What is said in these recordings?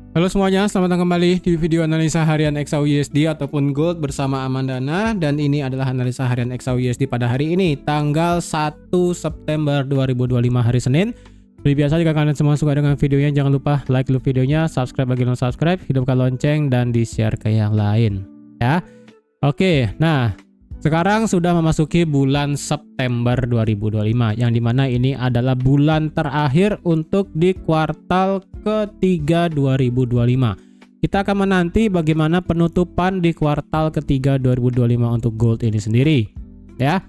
Halo semuanya, selamat datang kembali di video analisa harian XAUUSD ataupun Gold bersama Amandana. Dan ini adalah analisa harian XAUUSD pada hari ini, tanggal 1 September 2025 hari Senin. Seperti biasa, jika kalian semua suka dengan videonya, jangan lupa like dulu videonya, subscribe bagi yang belum subscribe, hidupkan lonceng, dan di-share ke yang lain. Ya, oke, nah sekarang sudah memasuki bulan September 2025, yang dimana ini adalah bulan terakhir untuk di kuartal ketiga 2025. Kita akan menanti bagaimana penutupan di kuartal ketiga 2025 untuk gold ini sendiri, ya.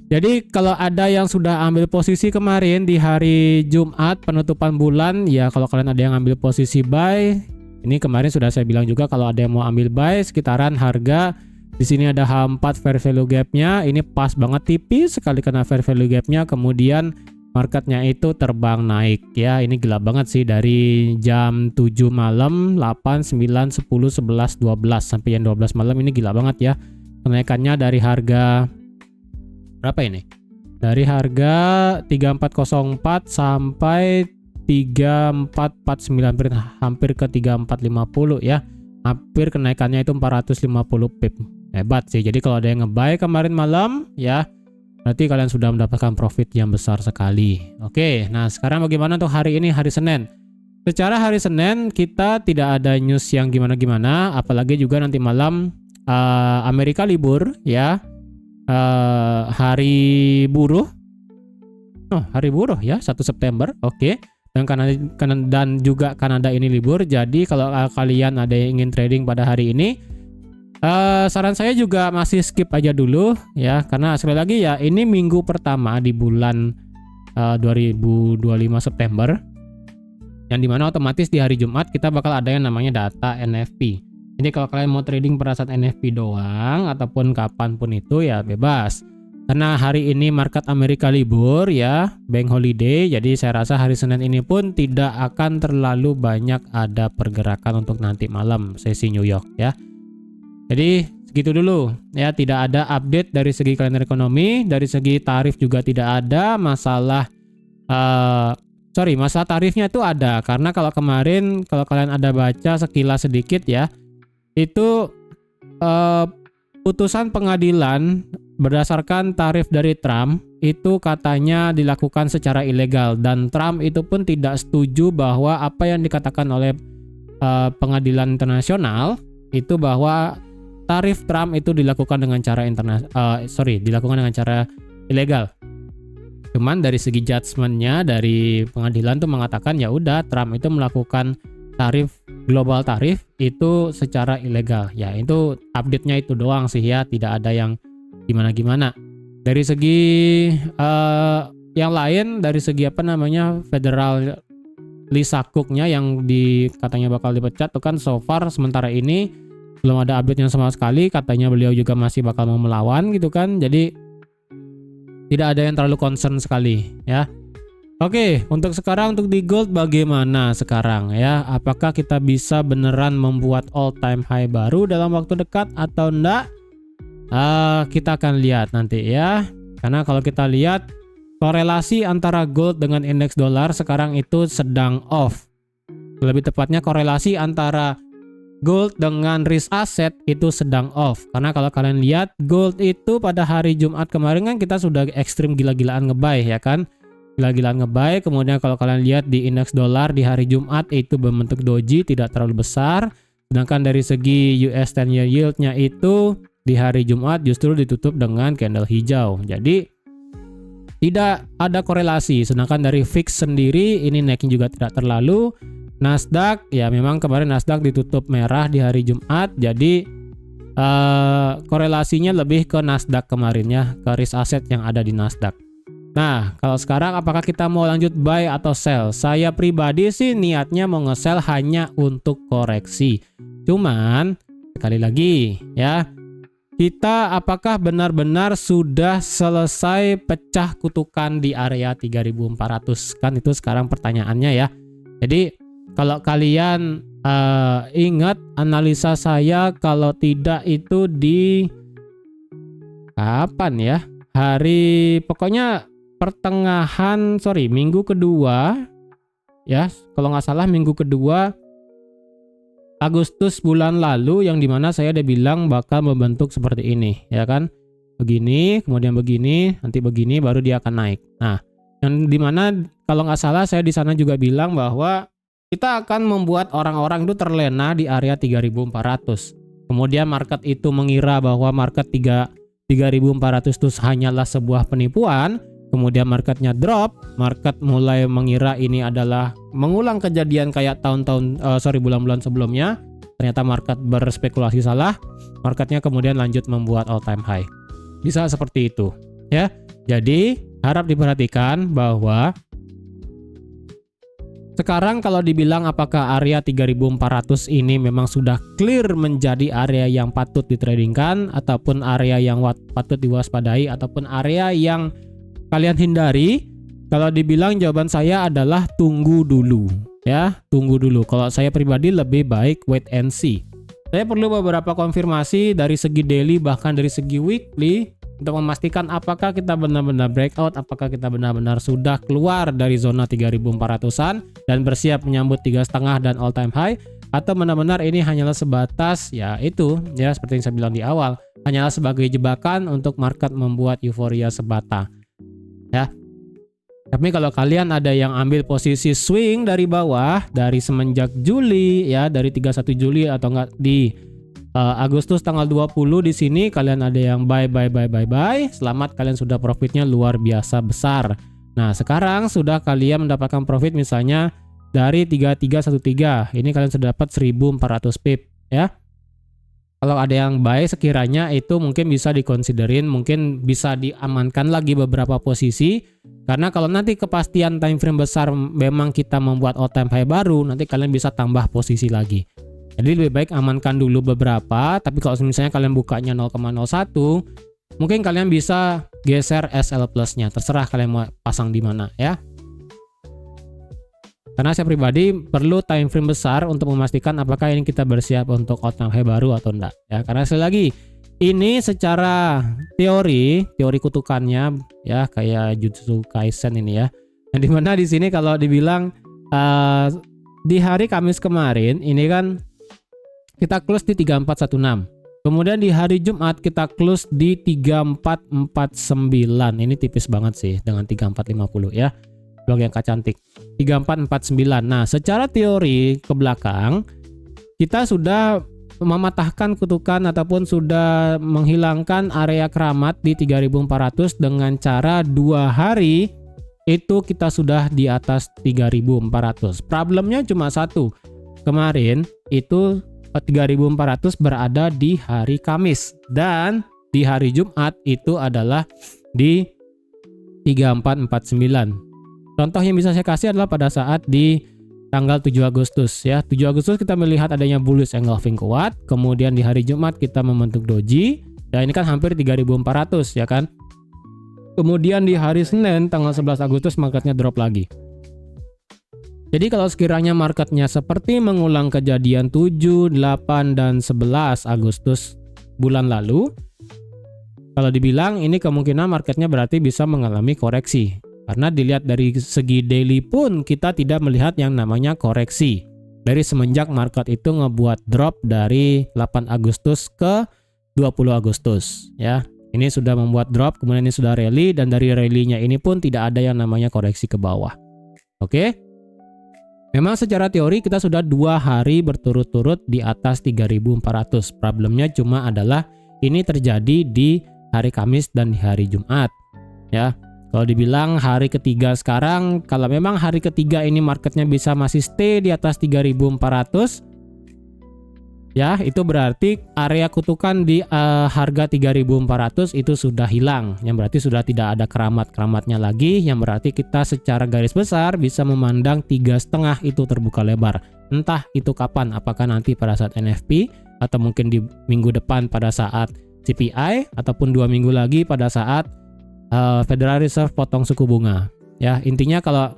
Jadi kalau ada yang sudah ambil posisi kemarin di hari Jumat penutupan bulan, ya kalau kalian ada yang ambil posisi buy, ini kemarin sudah saya bilang juga kalau ada yang mau ambil buy sekitaran harga. Di sini ada H4 fair value gap-nya, ini pas banget tipis sekali kena fair value gap-nya, kemudian marketnya itu terbang naik ya. Ini gila banget sih dari jam 7 malam, 8, 9, 10, 11, 12 sampai jam 12 malam, ini gila banget ya. Kenaikannya dari harga berapa ini? Dari harga 3404 sampai 3449, hampir ke 3450 ya. Hampir kenaikannya itu 450 pip. Hebat sih. Jadi kalau ada yang nge-buy kemarin malam ya, berarti kalian sudah mendapatkan profit yang besar sekali. Oke, nah sekarang bagaimana untuk hari ini, hari Senin? Secara hari Senin kita tidak ada news yang gimana-gimana, apalagi juga nanti malam Amerika libur ya. Hari buruh. Oh, hari buruh ya, 1 September. Oke. Dan juga Kanada ini libur. Jadi kalau kalian ada yang ingin trading pada hari ini, saran saya juga masih skip aja dulu ya, karena sekali lagi ya ini minggu pertama di bulan 2025 September, yang dimana otomatis di hari Jumat kita bakal ada yang namanya data NFP. Jadi kalau kalian mau trading pada saat NFP doang ataupun kapanpun itu ya bebas. Karena hari ini market Amerika libur ya, bank holiday, jadi saya rasa hari Senin ini pun tidak akan terlalu banyak ada pergerakan untuk nanti malam sesi New York ya. Jadi segitu dulu ya, tidak ada update dari segi kalender ekonomi, dari segi tarif juga tidak ada masalah. Masalah tarifnya itu ada, karena kalau kemarin kalau kalian ada baca sekilas sedikit ya, itu putusan pengadilan berdasarkan tarif dari Trump itu katanya dilakukan secara ilegal, dan Trump itu pun tidak setuju bahwa apa yang dikatakan oleh pengadilan internasional itu bahwa tarif Trump itu dilakukan dengan cara dilakukan dengan cara ilegal. Cuman dari segi judgement-nya dari pengadilan tuh mengatakan ya udah, Trump itu melakukan global tarif itu secara ilegal. Ya itu update-nya itu doang sih ya, tidak ada yang gimana-gimana. Dari segi yang lain, dari segi federal Lisakuknya yang katanya bakal dipecat tuh kan, so far sementara ini belum ada update yang sama sekali. Katanya beliau juga masih bakal mau melawan gitu kan, jadi tidak ada yang terlalu concern sekali ya. Oke, untuk sekarang untuk di gold bagaimana sekarang ya? Apakah kita bisa beneran membuat all time high baru dalam waktu dekat atau enggak? Kita akan lihat nanti ya. Karena kalau kita lihat korelasi antara gold dengan indeks dolar sekarang itu sedang off. Lebih tepatnya korelasi antara gold dengan risk asset itu sedang off. Karena kalau kalian lihat gold itu pada hari Jumat kemarin kan kita sudah ekstrim gila-gilaan nge-buy ya kan. Gila-gilaan nge-buy. Kemudian kalau kalian lihat di indeks dolar di hari Jumat itu berbentuk doji, tidak terlalu besar. Sedangkan dari segi US 10-year yield-nya itu di hari Jumat justru ditutup dengan candle hijau. Jadi tidak ada korelasi. Sedangkan dari VIX sendiri ini naiknya juga tidak terlalu. Nasdaq ya memang kemarin Nasdaq ditutup merah di hari Jumat. Jadi korelasinya lebih ke Nasdaq kemarin ya, ke risk asset yang ada di Nasdaq. Nah, kalau sekarang apakah kita mau lanjut buy atau sell? Saya pribadi sih niatnya mau nge-sell hanya untuk koreksi. Cuman sekali lagi ya, kita apakah benar-benar sudah selesai pecah kutukan di area 3400? Kan itu sekarang pertanyaannya ya. Jadi kalau kalian ingat analisa saya, kalau tidak itu di kapan ya? Pokoknya minggu kedua ya, kalau nggak salah minggu kedua Agustus bulan lalu yang dimana saya udah bilang bakal membentuk seperti ini, ya kan? Begini, kemudian begini, nanti begini, baru dia akan naik. Nah, yang dimana kalau nggak salah saya di sana juga bilang bahwa kita akan membuat orang-orang itu terlena di area 3.400. Kemudian market itu mengira bahwa market 3.400 itu hanyalah sebuah penipuan. Kemudian marketnya drop, market mulai mengira ini adalah mengulang kejadian kayak bulan-bulan sebelumnya. Ternyata market berspekulasi salah, marketnya kemudian lanjut membuat all time high. Bisa seperti itu, ya. Jadi harap diperhatikan bahwa sekarang kalau dibilang apakah area 3.400 ini memang sudah clear menjadi area yang patut ditradingkan ataupun area yang patut diwaspadai ataupun area yang kalian hindari, kalau dibilang jawaban saya adalah tunggu dulu, ya, tunggu dulu. Kalau saya pribadi lebih baik wait and see. Saya perlu beberapa konfirmasi dari segi daily bahkan dari segi weekly untuk memastikan apakah kita benar-benar breakout, apakah kita benar-benar sudah keluar dari zona 3.400-an dan bersiap menyambut 3,5 dan all time high, atau benar-benar ini hanyalah sebatas ya itu ya seperti yang saya bilang di awal, hanyalah sebagai jebakan untuk market membuat euforia semata. Ya. Tapi kalau kalian ada yang ambil posisi swing dari bawah dari semenjak Juli ya, dari 31 Juli atau enggak di Agustus tanggal 20 di sini kalian ada yang buy. Selamat, kalian sudah profitnya luar biasa besar. Nah, sekarang sudah kalian mendapatkan profit misalnya dari 3313. Ini kalian sudah dapat 1400 pip ya. Kalau ada yang buy sekiranya itu mungkin bisa dikonsiderin, mungkin bisa diamankan lagi beberapa posisi. Karena kalau nanti kepastian time frame besar memang kita membuat all time high baru, nanti kalian bisa tambah posisi lagi. Jadi lebih baik amankan dulu beberapa, tapi kalau misalnya kalian bukanya 0,01, mungkin kalian bisa geser SL plus-nya, terserah kalian mau pasang di mana ya. Karena saya pribadi perlu time frame besar untuk memastikan apakah ini kita bersiap untuk all time high baru atau enggak ya. Karena sekali lagi ini secara teori kutukannya ya kayak Jujutsu Kaisen ini ya. Yang dimana di sini kalau dibilang di hari Kamis kemarin ini kan kita close di 3416. Kemudian di hari Jumat kita close di 3449. Ini tipis banget sih dengan 3450 ya. Blok yang cantik. 3449. Nah, secara teori ke belakang kita sudah mematahkan kutukan ataupun sudah menghilangkan area keramat di 3400 dengan cara 2 hari itu kita sudah di atas 3400. Problemnya cuma satu. Kemarin itu 3400 berada di hari Kamis dan di hari Jumat itu adalah di 3449. Contoh yang bisa saya kasih adalah pada saat di tanggal 7 Agustus ya. 7 Agustus kita melihat adanya bullish engulfing kuat, kemudian di hari Jumat kita membentuk doji. Ya ini kan hampir 3400 ya kan. Kemudian di hari Senin tanggal 11 Agustus marketnya drop lagi. Jadi kalau sekiranya marketnya seperti mengulang kejadian 7, 8, dan 11 Agustus bulan lalu, kalau dibilang ini kemungkinan marketnya berarti bisa mengalami koreksi. Karena dilihat dari segi daily pun kita tidak melihat yang namanya koreksi. Dari semenjak market itu ngebuat drop dari 8 Agustus ke 20 Agustus. Ya, ini sudah membuat drop, kemudian ini sudah rally, dan dari rally-nya ini pun tidak ada yang namanya koreksi ke bawah. Oke? Memang secara teori kita sudah 2 hari berturut-turut di atas 3400. Problemnya cuma adalah ini terjadi di hari Kamis dan di hari Jumat. Ya, kalau dibilang hari ketiga sekarang, kalau memang hari ketiga ini marketnya bisa masih stay di atas 3400, ya itu berarti area kutukan di harga 3400 itu sudah hilang. Yang berarti sudah tidak ada keramat-keramatnya lagi. Yang berarti kita secara garis besar bisa memandang 3,5 itu terbuka lebar. Entah itu kapan, apakah nanti pada saat NFP atau mungkin di minggu depan pada saat CPI ataupun 2 minggu lagi pada saat Federal Reserve potong suku bunga. Ya, intinya kalau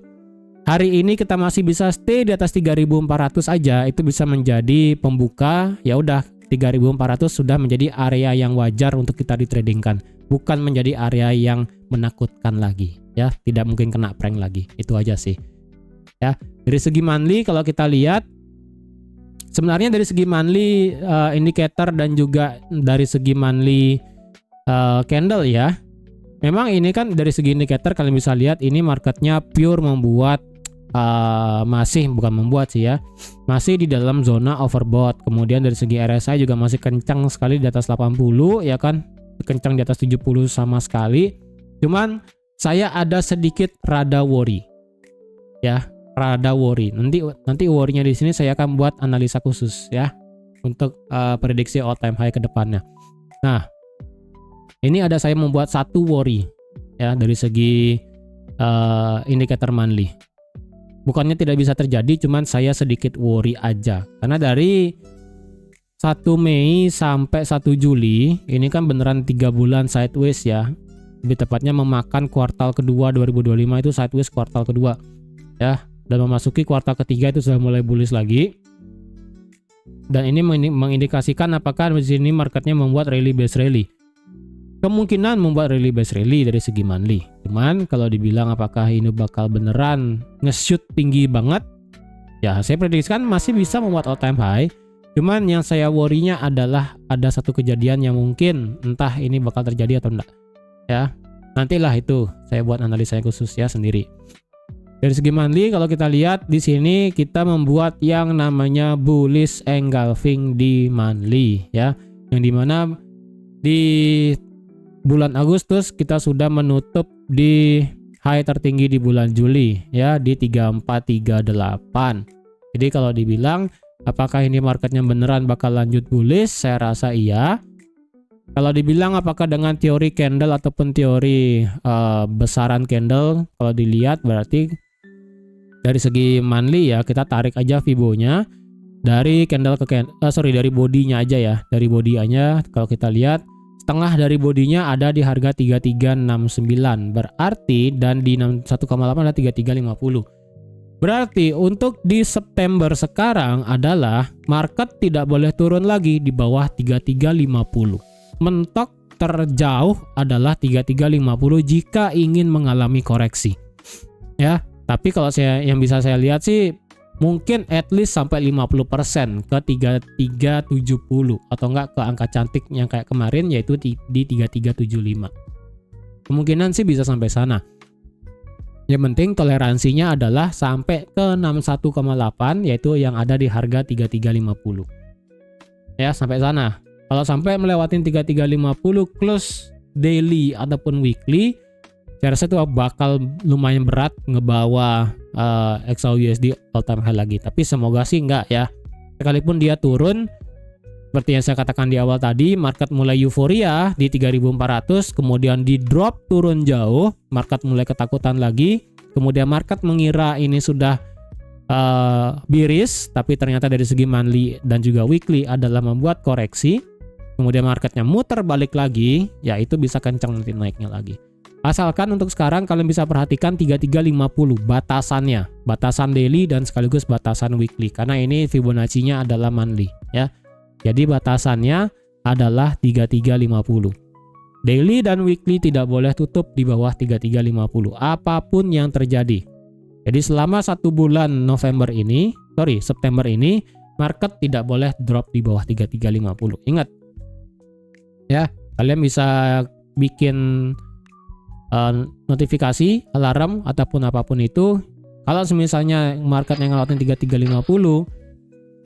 hari ini kita masih bisa stay di atas 3400 aja, itu bisa menjadi pembuka. Ya udah, 3400 sudah menjadi area yang wajar untuk kita ditradingkan, bukan menjadi area yang menakutkan lagi. Ya, tidak mungkin kena prank lagi. Itu aja sih. Ya, dari segi monthly kalau kita lihat Sebenarnya dari segi monthly indicator dan juga dari segi monthly candle ya. Memang ini kan dari segi indikator kalian bisa lihat ini marketnya pure membuat masih bukan membuat sih ya. Masih di dalam zona overbought. Kemudian dari segi RSI juga masih kencang sekali di atas 80 ya kan. Kencang di atas 70 sama sekali. Cuman saya ada sedikit rada worry. Ya, rada worry. Nanti worry-nya di sini saya akan buat analisa khusus ya untuk prediksi all time high ke depannya. Nah, ini ada saya membuat satu worry ya dari segi indikator monthly. Bukannya tidak bisa terjadi, cuman saya sedikit worry aja. Karena dari 1 Mei sampai 1 Juli, ini kan beneran 3 bulan sideways ya. Lebih tepatnya memakan kuartal kedua 2025 itu sideways kuartal kedua. Ya, dan memasuki kuartal ketiga itu sudah mulai bullish lagi. Dan ini mengindikasikan apakah di sini marketnya membuat rally base rally. Kemungkinan membuat rally base rally dari segi monthly. Cuman kalau dibilang apakah ini bakal beneran nge-shoot tinggi banget, ya saya prediksikan masih bisa membuat all time high. Cuman yang saya worry-nya adalah ada satu kejadian yang mungkin entah ini bakal terjadi atau enggak. Ya, nantilah itu saya buat analisanya khusus ya sendiri. Dari segi monthly kalau kita lihat di sini kita membuat yang namanya bullish engulfing di monthly ya. Yang dimana di bulan Agustus kita sudah menutup di high tertinggi di bulan Juli ya di 3438. Jadi kalau dibilang apakah ini marketnya beneran bakal lanjut bullish, saya rasa iya. Kalau dibilang apakah dengan teori candle ataupun teori besaran candle, kalau dilihat berarti dari segi monthly ya kita tarik aja Fibo-nya dari candle ke dari bodinya aja ya. Dari bodinya kalau kita lihat setengah dari bodinya ada di harga 3369 berarti dan di 1,8 ada 3350. Berarti untuk di September sekarang adalah market tidak boleh turun lagi di bawah 3350. Mentok terjauh adalah 3350 jika ingin mengalami koreksi. Ya, tapi kalau yang bisa saya lihat sih mungkin at least sampai 50% ke 3370 atau enggak ke angka cantik yang kayak kemarin yaitu di 3375. Kemungkinan sih bisa sampai sana. Yang penting toleransinya adalah sampai ke 61,8 yaitu yang ada di harga 3350. Ya, sampai sana. Kalau sampai melewatin 3350 close daily ataupun weekly, saya rasa itu bakal lumayan berat ngebawa XAUUSD all time high lagi. Tapi semoga sih enggak ya. Sekalipun dia turun, seperti yang saya katakan di awal tadi, market mulai euforia di 3400, kemudian di drop turun jauh, market mulai ketakutan lagi, kemudian market mengira ini sudah bearish, tapi ternyata dari segi monthly dan juga weekly adalah membuat koreksi, kemudian marketnya muter balik lagi, ya itu bisa kencang nanti naiknya lagi. Asalkan untuk sekarang kalian bisa perhatikan 3350 batasannya, batasan daily dan sekaligus batasan weekly, karena ini Fibonacci-nya adalah monthly ya. Jadi batasannya adalah 3350. Daily dan weekly tidak boleh tutup di bawah 3350 apapun yang terjadi. Jadi selama 1 bulan September ini market tidak boleh drop di bawah 3350. Ingat ya, kalian bisa bikin notifikasi, alarm ataupun apapun itu. Kalau misalnya market yang ngelawatin 3350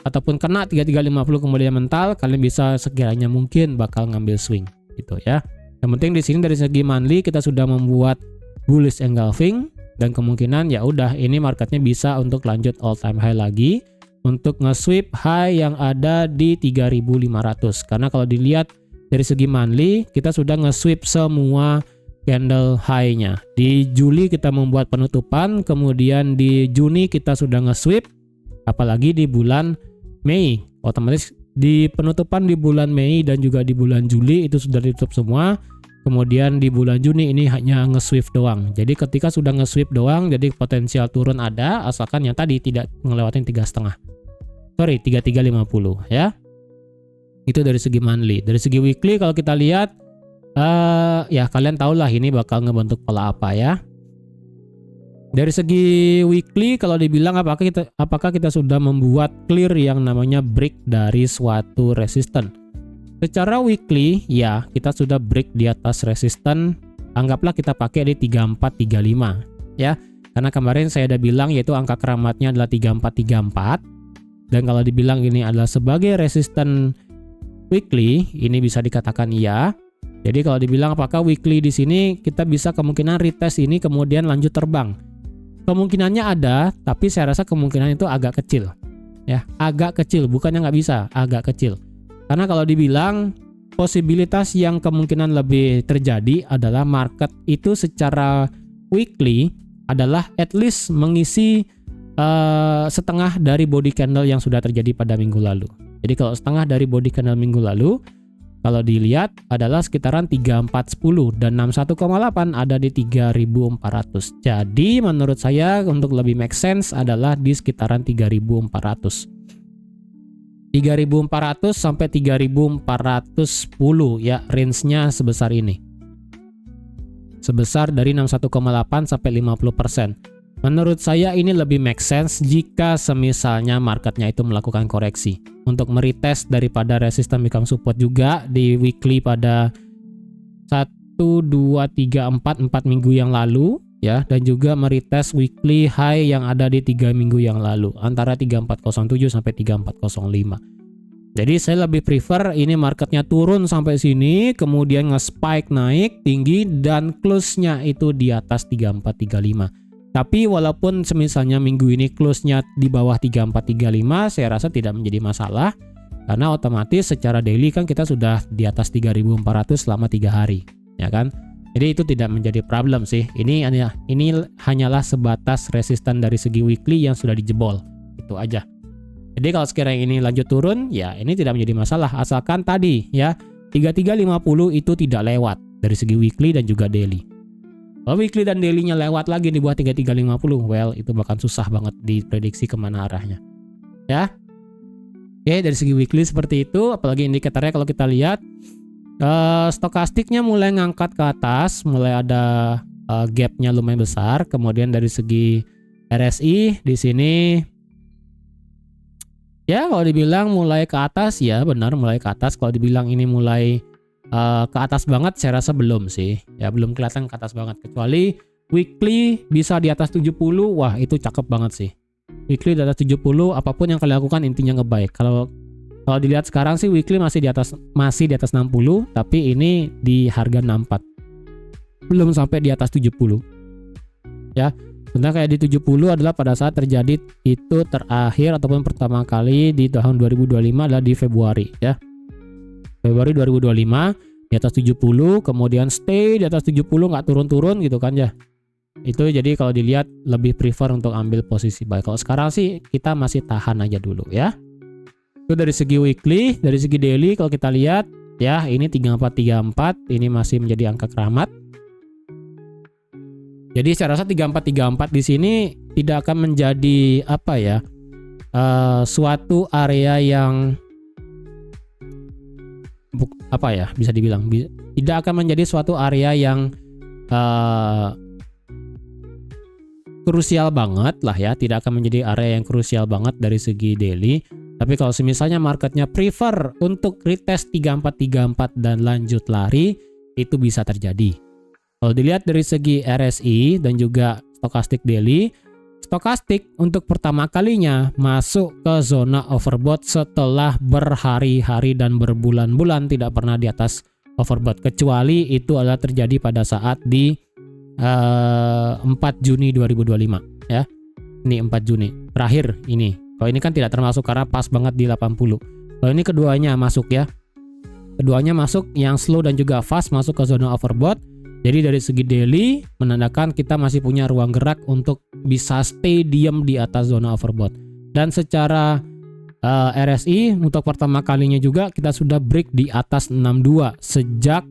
ataupun kena 3350 kemudian mental, kalian bisa sekiranya mungkin bakal ngambil swing gitu ya. Yang penting di sini dari segi monthly kita sudah membuat bullish engulfing dan kemungkinan ya udah ini marketnya bisa untuk lanjut all time high lagi untuk nge-sweep high yang ada di 3500. Karena kalau dilihat dari segi monthly kita sudah nge-sweep semua candle high-nya. Di Juli kita membuat penutupan, kemudian di Juni kita sudah nge-sweep, apalagi di bulan Mei. Otomatis di penutupan di bulan Mei dan juga di bulan Juli itu sudah ditutup semua. Kemudian di bulan Juni ini hanya nge-sweep doang. Jadi ketika sudah nge-sweep doang, jadi potensial turun ada asalkan yang tadi tidak ngelewatin 3350 ya. Itu dari segi monthly. Dari segi weekly kalau kita lihat ya kalian tahulah ini bakal ngebentuk pola apa ya. Dari segi weekly, kalau dibilang apakah kita sudah membuat clear yang namanya break dari suatu resisten. Secara weekly, ya kita sudah break di atas resisten. Anggaplah kita pakai di 3435 ya. Karena kemarin saya udah bilang yaitu angka keramatnya adalah 3434. Dan kalau dibilang ini adalah sebagai resisten weekly, ini bisa dikatakan iya. Jadi kalau dibilang apakah weekly di sini kita bisa kemungkinan retest ini kemudian lanjut terbang. Kemungkinannya ada, tapi saya rasa kemungkinan itu agak kecil. Ya, agak kecil, bukannya nggak bisa, agak kecil. Karena kalau dibilang posibilitas yang kemungkinan lebih terjadi adalah market itu secara weekly adalah at least mengisi setengah dari body candle yang sudah terjadi pada minggu lalu. Jadi kalau setengah dari body candle minggu lalu, kalau dilihat adalah sekitaran 3410 dan 61,8 ada di 3400. Jadi menurut saya untuk lebih make sense adalah di sekitaran 3400. 3400 sampai 3410 ya, range-nya sebesar ini. Sebesar dari 61,8 sampai 50%. Menurut saya ini lebih make sense jika semisalnya marketnya itu melakukan koreksi untuk meretest daripada resisten become support juga di weekly pada 1, 2, 3, 4 minggu yang lalu ya, dan juga meretest weekly high yang ada di 3 minggu yang lalu antara 3407 sampai 3405. Jadi saya lebih prefer ini marketnya turun sampai sini kemudian nge-spike naik tinggi dan close-nya itu di atas 3435. Tapi walaupun semisalnya minggu ini close-nya di bawah 3435, saya rasa tidak menjadi masalah karena otomatis secara daily kan kita sudah di atas 3400 selama 3 hari, ya kan? Jadi itu tidak menjadi problem sih. Ini hanyalah sebatas resisten dari segi weekly yang sudah dijebol. Itu aja. Jadi kalau sekiranya ini lanjut turun, ya ini tidak menjadi masalah asalkan tadi ya 3350 itu tidak lewat dari segi weekly dan juga daily. Kalau weekly dan daily-nya lewat lagi di bawah 3350, well itu bakal susah banget diprediksi kemana arahnya. Ya. Oke, dari segi weekly seperti itu, apalagi indikatornya kalau kita lihat stokastiknya mulai ngangkat ke atas, mulai ada gap-nya lumayan besar. Kemudian dari segi RSI di sini ya kalau dibilang mulai ke atas ya benar mulai ke atas. Kalau dibilang ini mulai ke atas banget saya rasa belum sih ya, belum kelihatan ke atas banget kecuali weekly bisa di atas 70. Wah itu cakep banget sih, weekly di atas 70 apapun yang kalian lakukan intinya ngebaik. Kalau dilihat sekarang sih weekly masih di atas 60 tapi ini di harga 64 belum sampai di atas 70 ya. Sebenarnya kayak di 70 adalah pada saat terjadi itu terakhir ataupun pertama kali di tahun 2025 adalah di Februari ya. Februari 2025 di atas 70, kemudian stay di atas 70 nggak turun-turun gitu kan ya. Itu jadi kalau dilihat lebih prefer untuk ambil posisi buy. Kalau sekarang sih kita masih tahan aja dulu ya. Itu dari segi weekly, dari segi daily kalau kita lihat ya ini 3434 ini masih menjadi angka keramat. Jadi saya rasa 3434 di sini tidak akan menjadi apa ya suatu area yang bisa dibilang tidak akan menjadi suatu area yang krusial banget lah ya, tidak akan menjadi area yang krusial banget dari segi daily. Tapi kalau misalnya marketnya prefer untuk retest 3434 dan lanjut lari, itu bisa terjadi. Kalau dilihat dari segi RSI dan juga stokastik daily, stokastik untuk pertama kalinya masuk ke zona overbought setelah berhari-hari dan berbulan-bulan tidak pernah di atas overbought, kecuali itu adalah terjadi pada saat di 4 Juni 2025 ya. Ini 4 Juni terakhir ini. Kalau ini kan tidak termasuk karena pas banget di 80. Kalau ini keduanya masuk ya. Keduanya masuk, yang slow dan juga fast masuk ke zona overbought. Jadi dari segi daily menandakan kita masih punya ruang gerak untuk bisa stay diam di atas zona overbought. Dan secara RSI untuk pertama kalinya juga kita sudah break di atas 62 sejak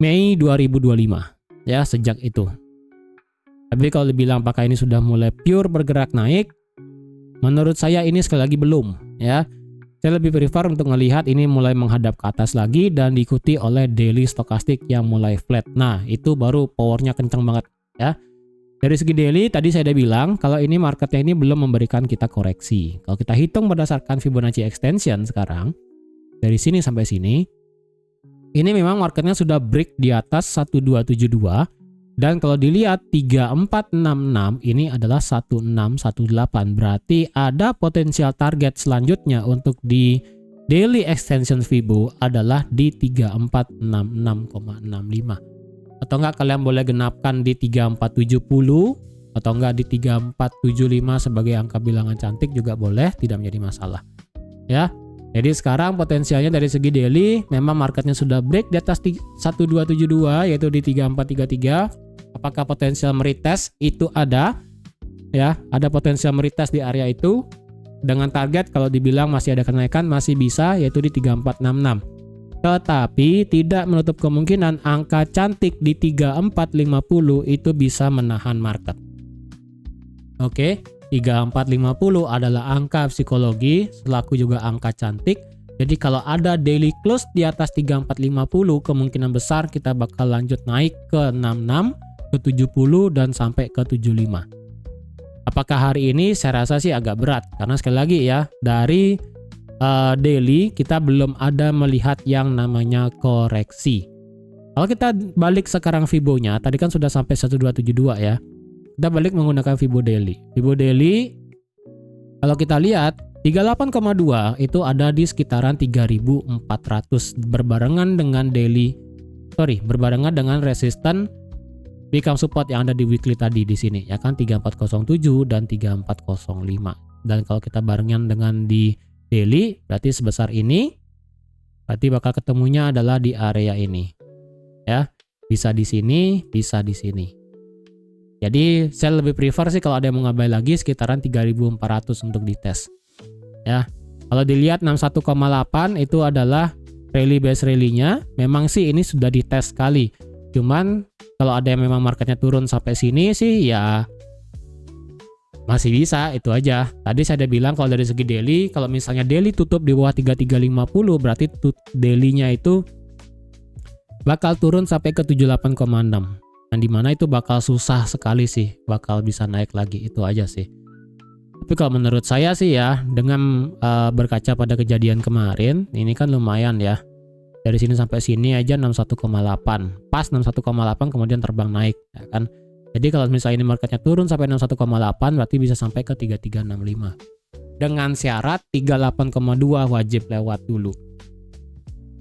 Mei 2025 ya, sejak itu. Tapi kalau dibilang apakah ini sudah mulai pure bergerak naik, menurut saya ini sekali lagi belum ya. Saya lebih prefer untuk melihat ini mulai menghadap ke atas lagi dan diikuti oleh daily stokastik yang mulai flat. Nah, itu baru powernya kencang banget ya. Dari segi daily tadi saya udah bilang kalau ini marketnya ini belum memberikan kita koreksi. Kalau kita hitung berdasarkan Fibonacci extension sekarang dari sini sampai sini, ini memang marketnya sudah break di atas 1272 dan kalau dilihat 3466 ini adalah 1618, berarti ada potensial target selanjutnya untuk di daily extension Fibo adalah di 3466,65. Atau enggak kalian boleh genapkan di 3470 atau enggak di 3475 sebagai angka bilangan cantik juga boleh, tidak menjadi masalah. Ya. Jadi sekarang potensialnya dari segi daily memang marketnya sudah break di atas 1272 yaitu di 3433. Apakah potensial meretest? Itu ada. Ya, ada potensial meretest di area itu dengan target kalau dibilang masih ada kenaikan masih bisa yaitu di 3466. Tetapi tidak menutup kemungkinan angka cantik di 3450 itu bisa menahan market. Oke, 3450 adalah angka psikologi selaku juga angka cantik. Jadi kalau ada daily close di atas 3450 kemungkinan besar kita bakal lanjut naik ke 66, ke 70 dan sampai ke 75. Apakah hari ini? Saya rasa sih agak berat karena sekali lagi ya dari daily kita belum ada melihat yang namanya koreksi. Kalau kita balik sekarang Fibonya, tadi kan sudah sampai 1272 ya. Kita balik menggunakan Fibo daily. Fibo daily kalau kita lihat 38,2 itu ada di sekitaran 3400 berbarengan dengan berbarengan dengan resisten become support yang ada di weekly tadi di sini ya kan 3407 dan 3405. Dan kalau kita barengan dengan di daily berarti sebesar ini, berarti bakal ketemunya adalah di area ini ya, bisa di sini, bisa di sini. Jadi saya lebih prefer sih kalau ada yang mau ngabai lagi sekitaran 3400 untuk dites ya. Kalau dilihat 61,8 itu adalah rally base rally-nya, memang sih ini sudah dites sekali, cuman kalau ada yang memang marketnya turun sampai sini sih ya masih bisa, itu aja. Tadi saya udah bilang kalau dari segi daily, kalau misalnya daily tutup di bawah 3350 berarti daily-nya itu bakal turun sampai ke 78,6. Dan dimana itu bakal susah sekali sih, bakal bisa naik lagi, itu aja sih. Tapi kalau menurut saya sih ya, dengan berkaca pada kejadian kemarin, ini kan lumayan ya. Dari sini sampai sini aja 61,8. Pas 61,8 kemudian terbang naik, ya kan. Jadi kalau misalnya ini marketnya turun sampai 61,8 berarti bisa sampai ke 3365. Dengan syarat 38,2 wajib lewat dulu.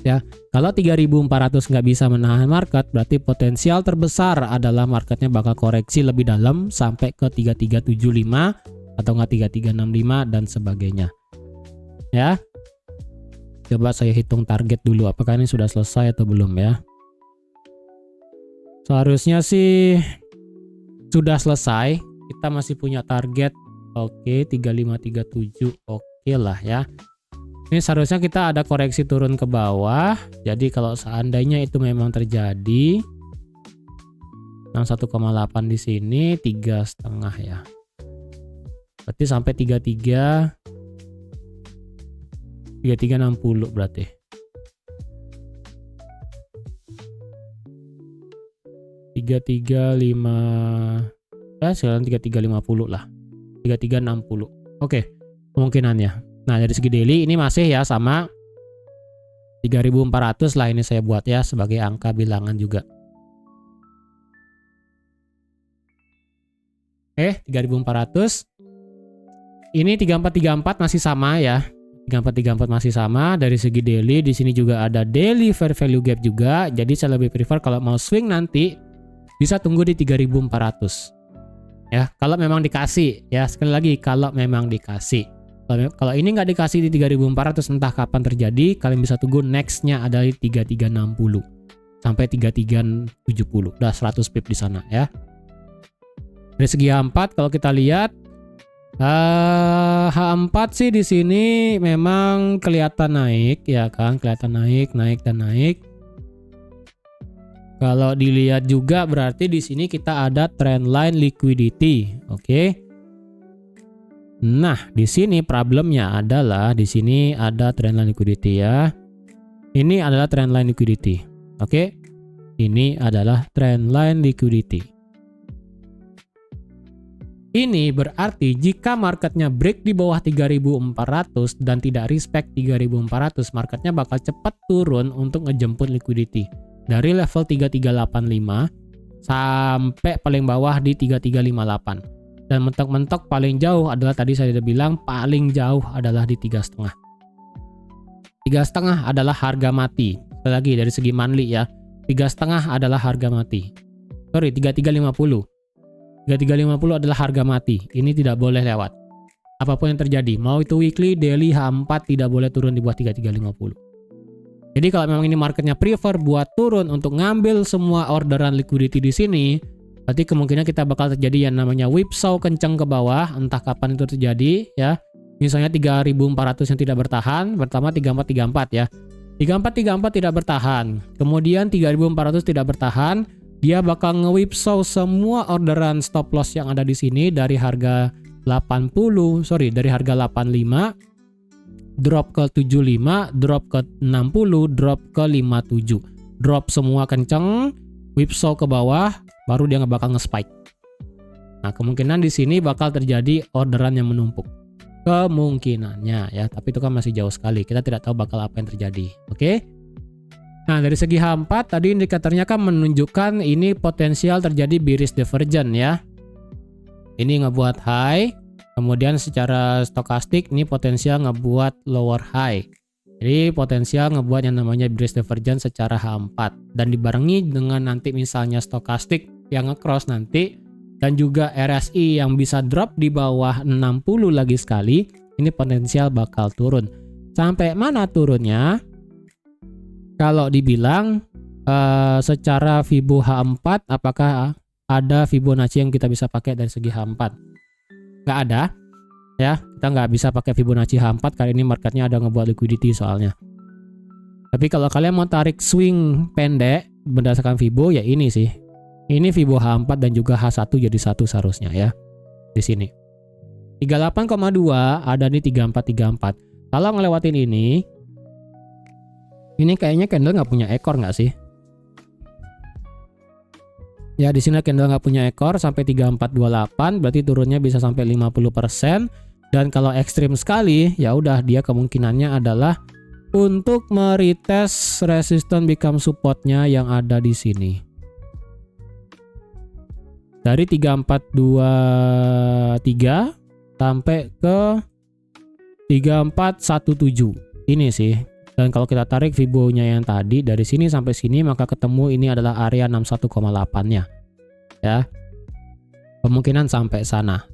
Ya, kalau 3400 nggak bisa menahan market berarti potensial terbesar adalah marketnya bakal koreksi lebih dalam sampai ke 3375 atau nggak 3365 dan sebagainya. Ya. Coba saya hitung target dulu apakah ini sudah selesai atau belum ya. Seharusnya sih sudah selesai, kita masih punya target. Oke, 3537. Oke lah ya. Ini seharusnya kita ada koreksi turun ke bawah. Jadi kalau seandainya itu memang terjadi 61,8 di sini 3,5 ya. Berarti sampai 3360 berarti. 3350 ya, sekarang 3350 lah, 3360. Oke, kemungkinannya. Nah dari segi daily ini masih ya sama 3400 lah, ini saya buat ya sebagai angka bilangan juga. 3400. Ini 3434 masih sama ya. 3434 masih sama. Dari segi daily di sini juga ada daily fair value gap juga. Jadi saya lebih prefer kalau mau swing nanti bisa tunggu di 3400. Ya, kalau memang dikasih ya, sekali lagi kalau memang dikasih. Kalau ini nggak dikasih di 3400 entah kapan terjadi, kalian bisa tunggu nextnya ada di 3360 sampai 3370. Udah 100 pip di sana ya. Dari segi H4 kalau kita lihat H4 sih di sini memang kelihatan naik ya kan, kelihatan naik dan naik. Kalau dilihat juga berarti di sini kita ada trendline liquidity, oke. Nah, di sini problemnya adalah di sini ada trendline liquidity ya. Ini adalah trendline liquidity. Oke. Ini adalah trendline liquidity. Ini berarti jika marketnya break di bawah 3.400 dan tidak respect 3.400, marketnya bakal cepat turun untuk ngejemput liquidity dari level 3385 sampai paling bawah di 3358. Dan mentok-mentok paling jauh adalah tadi saya sudah bilang paling jauh adalah di 3,5. 3,5 adalah harga mati. Sekali lagi dari segi monthly ya. 3,5 adalah harga mati. Sorry, 3350. 3350 adalah harga mati. Ini tidak boleh lewat. Apapun yang terjadi, mau itu weekly, daily, H4 tidak boleh turun di bawah 3350. Jadi kalau memang ini marketnya prefer buat turun untuk ngambil semua orderan liquidity di sini, berarti kemungkinan kita bakal terjadi yang namanya whipsaw kenceng ke bawah, entah kapan itu terjadi ya. Misalnya 3400 yang tidak bertahan, pertama 3434 ya. 3434 tidak bertahan, kemudian 3400 tidak bertahan, dia bakal nge-whipsaw semua orderan stop loss yang ada di sini dari harga dari harga 85 drop ke 75, drop ke 60, drop ke 57. Drop semua kenceng, whipsaw ke bawah, baru dia bakal nge-spike. Nah, kemungkinan di sini bakal terjadi orderan yang menumpuk. Kemungkinannya ya, tapi itu kan masih jauh sekali. Kita tidak tahu bakal apa yang terjadi. Oke? Nah, dari segi H4 tadi indikatornya kan menunjukkan ini potensial terjadi bearish divergence ya. Ini ngebuat high, kemudian secara stokastik ini potensial ngebuat lower high. Jadi potensial ngebuat yang namanya bearish divergence secara H4 dan dibarengi dengan nanti misalnya stokastik yang nge-cross nanti dan juga RSI yang bisa drop di bawah 60 lagi sekali, ini potensial bakal turun. Sampai mana turunnya? Kalau dibilang secara Fibo H4, apakah ada Fibonacci yang kita bisa pakai dari segi H4? Nggak ada ya, kita nggak bisa pakai Fibonacci H4 kali ini marketnya ada ngebuat liquidity soalnya. Tapi kalau kalian mau tarik swing pendek berdasarkan Fibo ya ini sih. Ini Fibo H4 dan juga H1 jadi satu seharusnya ya. Di sini 38,2 ada di 3434. Kalau ngelewatin ini kayaknya candle nggak punya ekor nggak sih? Ya di sini candle nggak punya ekor sampai 3428, berarti turunnya bisa sampai 50%. Dan kalau ekstrim sekali, ya udah dia kemungkinannya adalah untuk meretest resistance become supportnya yang ada di sini. Dari 3423 sampai ke 3417. Ini sih. Dan kalau kita tarik Fibo-nya yang tadi dari sini sampai sini maka ketemu ini adalah area 61,8-nya. Ya. Kemungkinan sampai sana.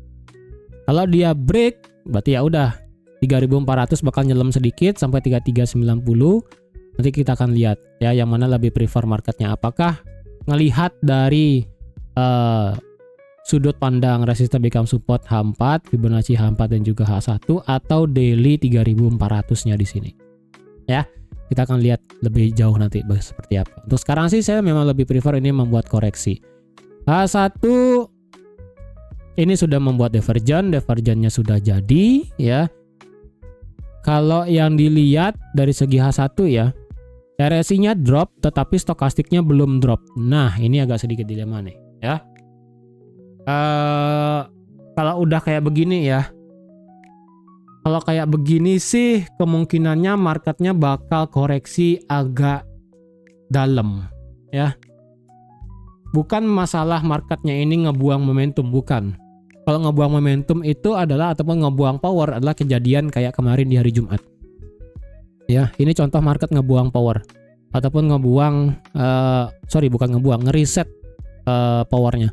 Kalau dia break berarti ya udah 3400 bakal nyelam sedikit sampai 3390. Nanti kita akan lihat ya yang mana lebih prefer marketnya, apakah ngelihat dari sudut pandang resistance become support H4, Fibonacci H4 dan juga H1 atau daily 3400-nya di sini. Ya, kita akan lihat lebih jauh nanti seperti apa. Untuk sekarang sih saya memang lebih prefer ini membuat koreksi. H1 ini sudah membuat divergence-nya sudah jadi ya. Kalau yang dilihat dari segi H1 ya, RSI-nya drop tetapi stokastiknya belum drop. Nah, ini agak sedikit dilema nih ya. Kalau udah kayak begini ya, kalau kayak begini sih kemungkinannya marketnya bakal koreksi agak dalam ya. Bukan masalah marketnya ini ngebuang momentum, bukan. Kalau ngebuang momentum itu adalah ataupun ngebuang power adalah kejadian kayak kemarin di hari Jumat. Ya, ini contoh market ngebuang power ataupun ngebuang ngeriset powernya.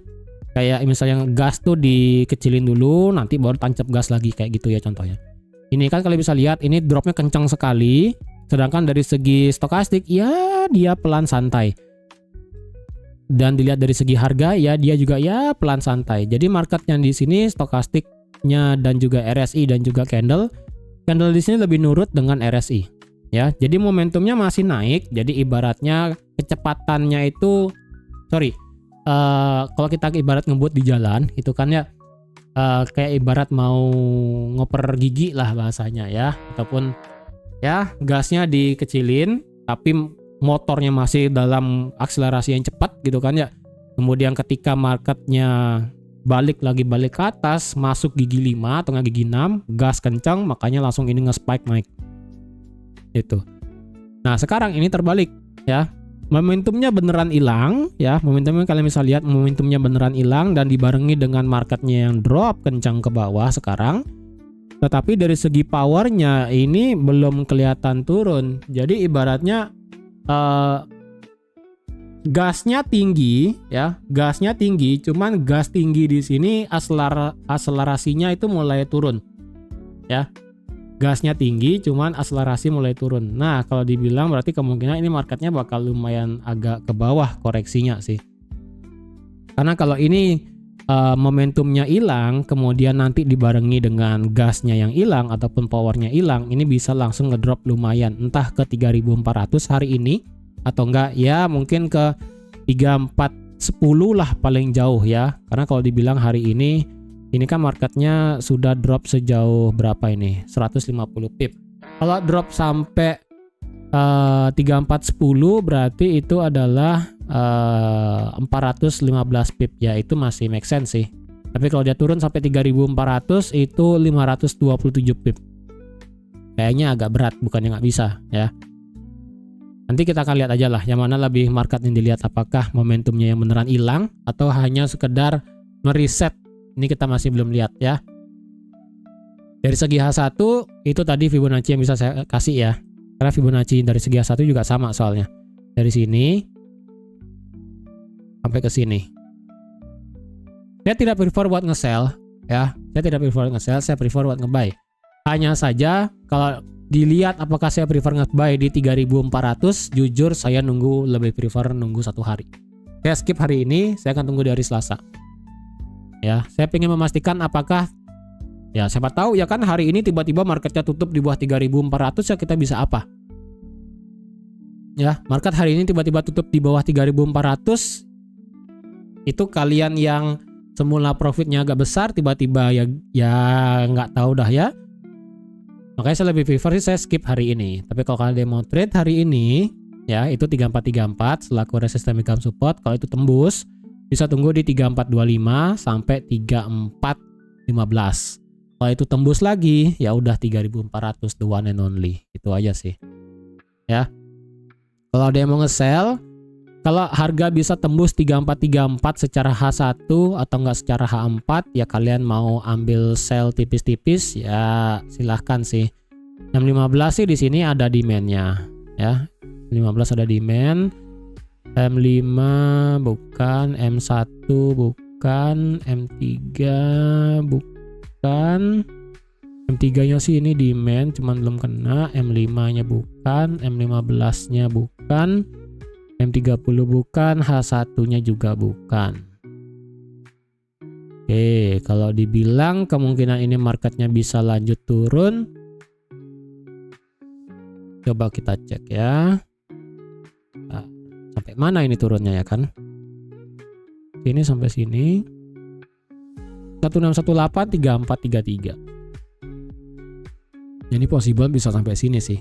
Kayak misalnya gas tuh dikecilin dulu, nanti baru tancap gas lagi kayak gitu ya contohnya. Ini kan kalian bisa lihat ini dropnya kencang sekali, sedangkan dari segi stokastik ya dia pelan santai. Dan dilihat dari segi harga ya dia juga ya pelan santai. Jadi marketnya di sini stokastiknya dan juga RSI dan juga candle di sini lebih nurut dengan RSI. Ya, jadi momentumnya masih naik. Jadi ibaratnya kecepatannya itu kalau kita ibarat ngebut di jalan itu kan ya kayak ibarat mau ngoper gigi lah bahasanya ya, ataupun ya gasnya dikecilin tapi motornya masih dalam akselerasi yang cepat gitu kan ya. Kemudian ketika marketnya balik ke atas, masuk gigi 5 atau nggak gigi 6, gas kencang, makanya langsung ini nge-spike naik. Itu. Nah, sekarang ini terbalik ya. Momentumnya beneran hilang ya. Momentumnya kalian bisa lihat momentumnya beneran hilang dan dibarengi dengan marketnya yang drop kencang ke bawah sekarang. Tetapi dari segi powernya ini belum kelihatan turun. Jadi ibaratnya gasnya tinggi ya, gasnya tinggi, cuman gas tinggi di sini akselerasinya itu mulai turun ya. Gasnya tinggi, cuman akselerasi mulai turun. Nah, kalau dibilang berarti kemungkinan ini marketnya bakal lumayan agak ke bawah koreksinya sih. Karena kalau ini momentumnya hilang, kemudian nanti dibarengi dengan gasnya yang hilang ataupun powernya hilang, ini bisa langsung ngedrop lumayan, entah ke 3.400 hari ini atau enggak ya mungkin ke 3410 lah paling jauh ya. Karena kalau dibilang hari ini kan marketnya sudah drop sejauh berapa ini? 150 pip. Kalau drop sampai 3410 berarti itu adalah 415 pip ya, itu masih make sense sih. Tapi kalau dia turun sampai 3400 itu 527 pip. Kayaknya agak berat, bukannya nggak bisa ya. Nanti kita akan lihat aja lah yang mana lebih market yang dilihat, apakah momentumnya yang beneran hilang atau hanya sekedar mereset. Ini kita masih belum lihat ya. Dari segi H1 itu tadi Fibonacci yang bisa saya kasih ya. Karena Fibonacci dari segi H1 juga sama soalnya. Dari sini sampai ke sini. Saya tidak prefer buat nge-sell ya. Saya tidak prefer nge-sell, saya prefer buat nge-buy. Hanya saja kalau dilihat apakah saya prefer nge-buy di 3400, jujur saya lebih prefer nunggu 1 hari. Saya skip hari ini, saya akan tunggu di hari Selasa. Ya, saya ingin memastikan apakah ya siapa tahu ya kan hari ini tiba-tiba marketnya tutup di bawah 3400 ya, kita bisa apa? Ya, market hari ini tiba-tiba tutup di bawah 3400, itu kalian yang semula profitnya agak besar tiba-tiba ya nggak tahu dah ya. Makanya saya lebih prefer sih saya skip hari ini. Tapi kalau kalian mau trade hari ini ya itu 3434 selaku resistance income support. Kalau itu tembus bisa tunggu di 3425 sampai 3415. Kalau itu tembus lagi ya udah 3400, the one and only. Itu aja sih. Ya. Kalau ada yang mau nge-sell, kalau harga bisa tembus 3434 secara H1 atau enggak secara H4 ya kalian mau ambil sell tipis-tipis ya silahkan sih. 615 sih di sini ada demand-nya ya. 15 ada demand. M5 bukan, M1 bukan, M3 bukan. M3-nya sih ini demand cuman belum kena, M5-nya bukan, M15-nya bukan, M30 bukan, H1-nya juga bukan. Oke, kalau dibilang kemungkinan ini marketnya bisa lanjut turun. Coba kita cek ya. Nah, sampai mana ini turunnya ya kan? Sini sampai sini. 1618 3433. Ini possible bisa sampai sini sih.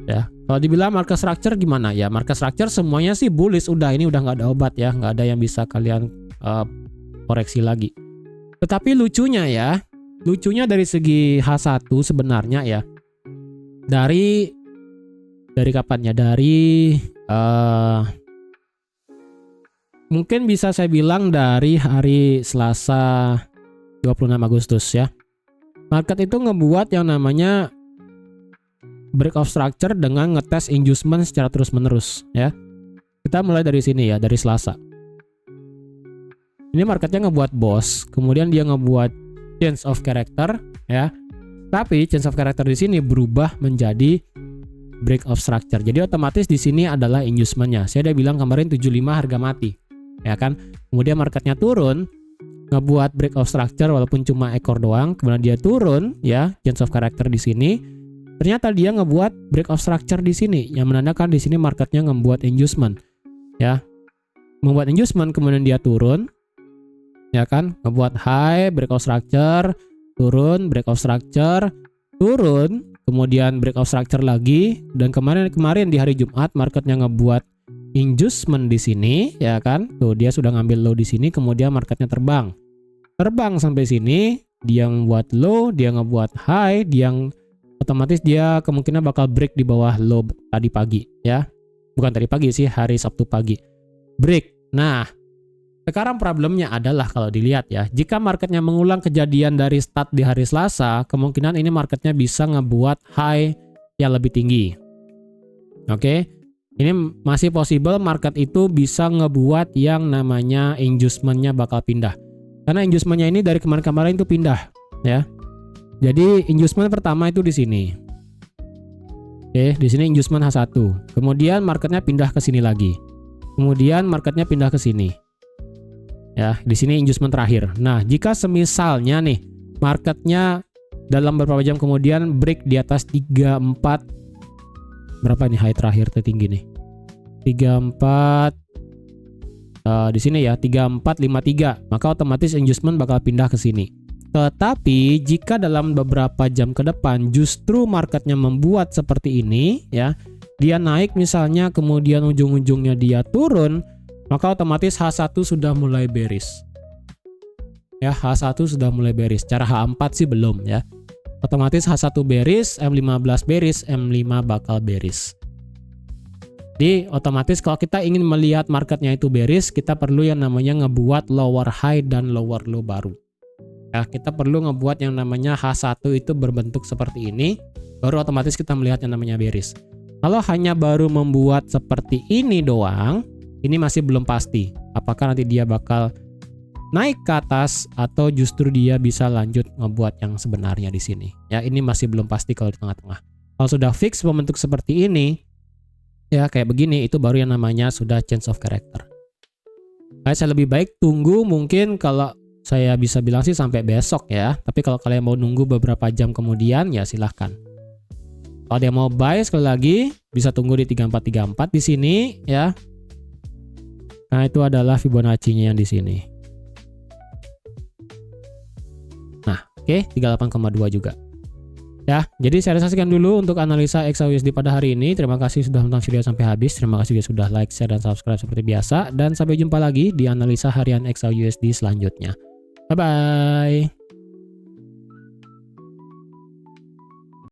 Ya, kalau dibilang market structure gimana ya? Market structure semuanya sih bullish, udah ini udah nggak ada obat ya, nggak ada yang bisa kalian koreksi lagi. Tetapi lucunya dari segi H1 sebenarnya ya. Dari kapannya? Dari mungkin bisa saya bilang dari hari Selasa 26 Agustus ya. Market itu ngebuat yang namanya break of structure dengan ngetes inducement secara terus-menerus ya. Kita mulai dari sini ya, dari Selasa. Ini marketnya ngebuat boss, kemudian dia ngebuat change of character ya. Tapi change of character di sini berubah menjadi break of structure. Jadi otomatis di sini adalah inducement-nya. Saya udah bilang kemarin 75 harga mati. Ya kan? Kemudian marketnya turun, ngebuat break of structure walaupun cuma ekor doang, kemudian dia turun ya, change of character di sini. Ternyata dia ngebuat break of structure di sini, yang menandakan di sini marketnya ngebuat inducement. Ya. Membuat inducement kemudian dia turun. Ya kan? Ngebuat high, break of structure, turun, break of structure, turun, kemudian break of structure lagi, dan kemarin di hari Jumat marketnya ngebuat inducement di sini, ya kan? Tuh dia sudah ngambil low di sini, kemudian marketnya terbang. Terbang sampai sini, dia ngebuat low, dia ngebuat high, otomatis dia kemungkinan bakal break di bawah low tadi pagi, ya. Bukan tadi pagi sih, hari Sabtu pagi. Break. Nah, sekarang problemnya adalah kalau dilihat ya, jika marketnya mengulang kejadian dari start di hari Selasa, kemungkinan ini marketnya bisa ngebuat high yang lebih tinggi. Oke, ini masih possible market itu bisa ngebuat yang namanya inducement-nya bakal pindah. Karena inducement-nya ini dari kemarin-kemarin itu pindah, ya. Jadi inducement pertama itu di sini. Oke, di sini inducement H1. Kemudian marketnya pindah ke sini lagi. Kemudian marketnya pindah ke sini. Ya, di sini inducement terakhir. Nah, jika semisalnya nih marketnya dalam beberapa jam kemudian break di atas 34, berapa nih high terakhir tertinggi nih? 34 di sini ya, 3453, maka otomatis inducement bakal pindah ke sini. Tetapi jika dalam beberapa jam ke depan justru marketnya membuat seperti ini ya, dia naik misalnya kemudian ujung-ujungnya dia turun, maka otomatis H1 sudah mulai bearish. Ya, H1 sudah mulai bearish. Cara H4 sih belum ya. Otomatis H1 bearish, M15 bearish, M5 bakal bearish. Jadi otomatis kalau kita ingin melihat marketnya itu bearish, kita perlu yang namanya ngebuat lower high dan lower low baru. Ya, kita perlu ngebuat yang namanya H1 itu berbentuk seperti ini, baru otomatis kita melihat yang namanya bearish. Kalau hanya baru membuat seperti ini doang, ini masih belum pasti apakah nanti dia bakal naik ke atas atau justru dia bisa lanjut ngebuat yang sebenarnya di sini. Ya, ini masih belum pasti kalau di tengah-tengah. Kalau sudah fix membentuk seperti ini, ya kayak begini, itu baru yang namanya sudah change of character. Saya lebih baik tunggu, mungkin kalau saya bisa bilang sih sampai besok ya. Tapi kalau kalian mau nunggu beberapa jam kemudian ya silahkan. Kalau dia mau buy sekali lagi bisa tunggu di 3434 di sini ya. Nah, itu adalah Fibonacci-nya yang di sini. Nah, oke, 38,2 juga. Ya, jadi saya realisasikan dulu untuk analisa XAUSD pada hari ini. Terima kasih sudah menonton video sampai habis. Terima kasih juga sudah like, share, dan subscribe seperti biasa. Dan sampai jumpa lagi di analisa harian XAUSD selanjutnya. Bye-bye.